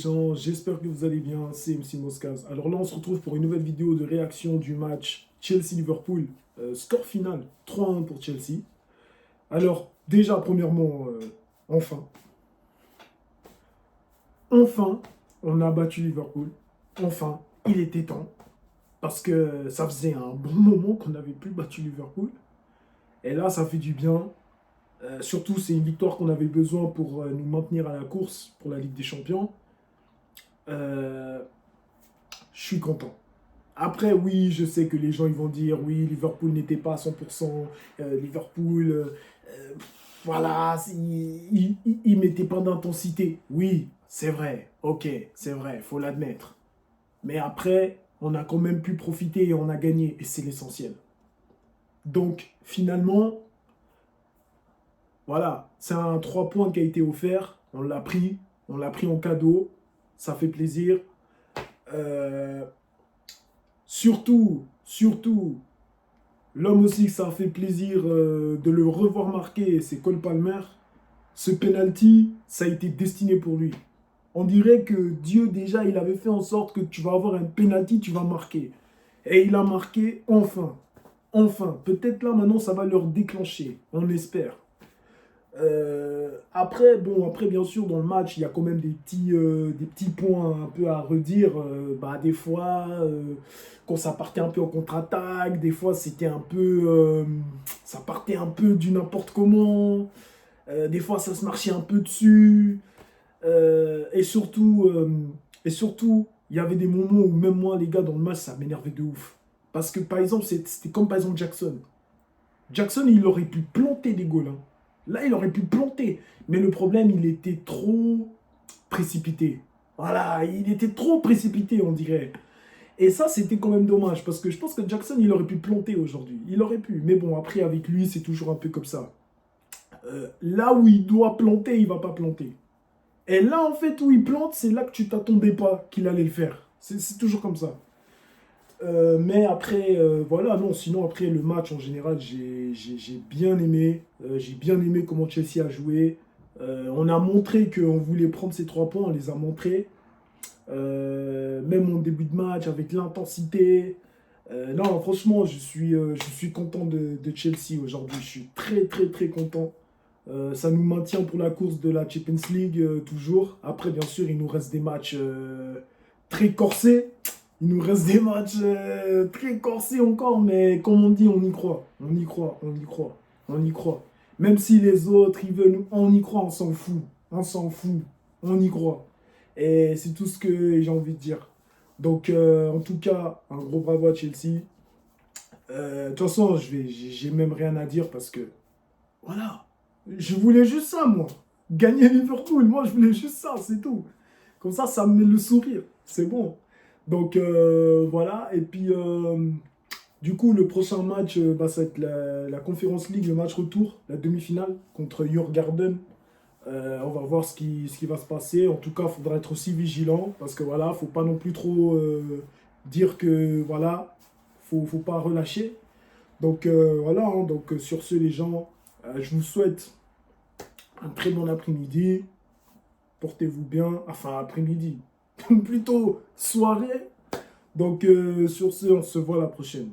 gens, j'espère que vous allez bien, c'est MC Moscaz. Alors là, on se retrouve pour une nouvelle vidéo de réaction du match Chelsea-Liverpool. Score final, 3-1 pour Chelsea. Alors, déjà, premièrement, enfin, on a battu Liverpool. Enfin, il était temps. Parce que ça faisait un bon moment qu'on n'avait plus battu Liverpool. Et là, ça fait du bien. Surtout, c'est une victoire qu'on avait besoin pour nous maintenir à la course pour la Ligue des Champions. Je suis content. Après, oui, je sais que les gens ils vont dire, oui, Liverpool n'était pas à 100%, Liverpool, voilà, il mettait pas d'intensité. Oui, c'est vrai, ok, c'est vrai, faut l'admettre. Mais après, on a quand même pu profiter et on a gagné, et c'est l'essentiel. Donc, finalement, voilà, c'est un 3 points qui a été offert, on l'a pris en cadeau, ça fait plaisir. Euh, surtout, l'homme aussi que ça a fait plaisir de le revoir marquer, c'est Cole Palmer. Ce penalty, ça a été destiné pour lui. On dirait que Dieu déjà, il avait fait en sorte que tu vas avoir un penalty, tu vas marquer. Et il a marqué enfin. Enfin. Peut-être là maintenant, ça va leur déclencher. On espère. Après, bien sûr, dans le match, il y a quand même des petits points un peu à redire. Des fois, quand ça partait un peu en contre-attaque, des fois, c'était un peu, ça partait un peu du n'importe comment. Des fois, ça se marchait un peu dessus. Et surtout, il y avait des moments où même moi, les gars, dans le match, ça m'énervait de ouf. Parce que, par exemple, c'était comme par exemple Jackson. Jackson, il aurait pu planter des goals, hein. Là, il aurait pu planter. Mais le problème, il était trop précipité. Voilà, il était trop précipité, on dirait. Et ça, c'était quand même dommage. Parce que je pense que Jackson, il aurait pu planter aujourd'hui. Il aurait pu. Mais bon, après, avec lui, c'est toujours un peu comme ça. Là où il doit planter, il va pas planter. Et là, en fait, où il plante, c'est là que tu t'attendais pas qu'il allait le faire. C'est toujours comme ça. Mais après, voilà, non, sinon après le match en général, j'ai bien aimé. J'ai bien aimé comment Chelsea a joué. On a montré qu'on voulait prendre ces 3 points, on les a montrés. Même en début de match, avec l'intensité. Non, franchement, je suis content de Chelsea aujourd'hui. Je suis très, très, très content. Ça nous maintient pour la course de la Champions League, toujours. Après, bien sûr, il nous reste des matchs très corsés. Il nous reste des matchs très corsés encore, mais comme on dit, on y croit. On y croit, on y croit, on y croit. Même si les autres, ils veulent, on y croit, on s'en fout. On s'en fout. On y croit. Et c'est tout ce que j'ai envie de dire. Donc, en tout cas, un gros bravo à Chelsea. De toute façon, j'ai même rien à dire parce que, voilà. Je voulais juste ça, moi. Gagner Liverpool, moi, je voulais juste ça, c'est tout. Comme ça me met le sourire. C'est bon. Donc, voilà. Et puis, du coup, le prochain match, ça va être la Conference League, le match retour, la demi-finale contre Djurgården. On va voir ce qui va se passer. En tout cas, il faudra être aussi vigilant parce que voilà, faut pas non plus trop dire que voilà, faut pas relâcher. Donc voilà, hein. Donc sur ce, les gens, je vous souhaite un très bon après-midi. Portez-vous bien. Enfin, après-midi. Plutôt soirée. Donc sur ce, on se voit la prochaine.